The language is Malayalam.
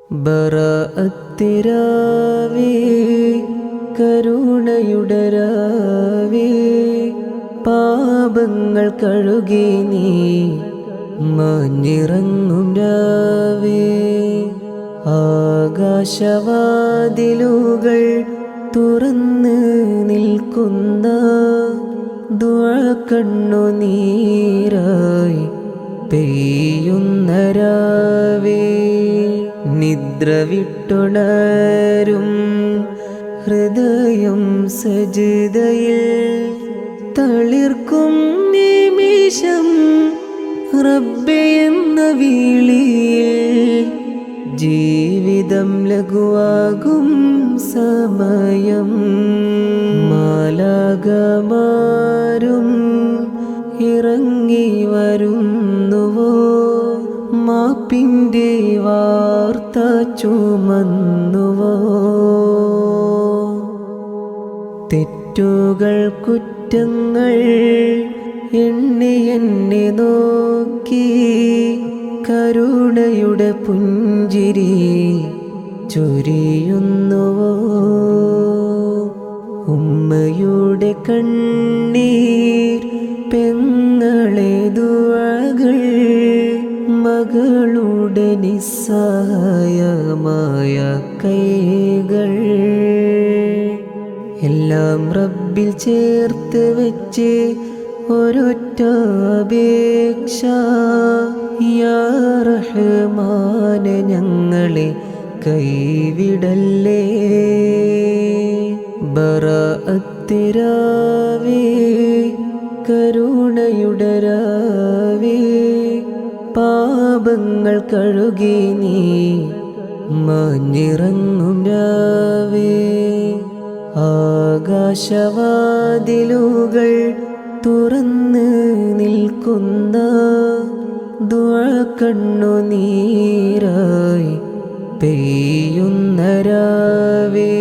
ബറാഅത്തിരാവേ കരുണയുടെ രാവേ പാപങ്ങൾ കഴുകി നീ മാഞ്ഞിറങ്ങും രാവേ ആകാശവാതിലുകൾ തുറന്ന് നിൽക്കുന്ന ദുആ കണ്ണുനീരായി പെയ്യുന്ന രാവേ നിദ്ര വിട്ടുണരും ഹൃദയം സജ്ദയിൽ തളിർക്കും നിമിഷം റബ്ബേ എന്ന വിളിയിൽ ജീവിതം ലഘുവാകും സമയം മാലാകമാരും ഇറങ്ങി വരുന്നുവോ മാപ്പിൻ്റെ വാർത്ത ചുമന്നുവോ തെറ്റുകൾ കുറ്റങ്ങൾ എണ്ണി എന്നെ നോക്കി കരുണയുടെ പുഞ്ചിരി ചൊരിയുന്നുവോ ഉമ്മയുടെ കണ്ണീർ പെങ്ങളെ ദുആകൾ മകളുടെ നിസ്സഹായമായ കൈകൾ എല്ലാം റബ്ബിൽ ചേർത്ത് വെച്ച് ഒരൊറ്റ അപേക്ഷ യാ റഹ്മാനെ ഞങ്ങളെ കൈവിടല്ലേ ബറാഅത്തിരാവേ കരുണയുടെ രാവേ പാപങ്ങൾ കഴുകി നീ മാഞ്ഞിറങ്ങും രാവേ ആകാശവാതിലുകൾ തുറന്ന് നിൽക്കുന്ന ദുആ കണ്ണുനീരായി പെയ്യുന്ന രാവേ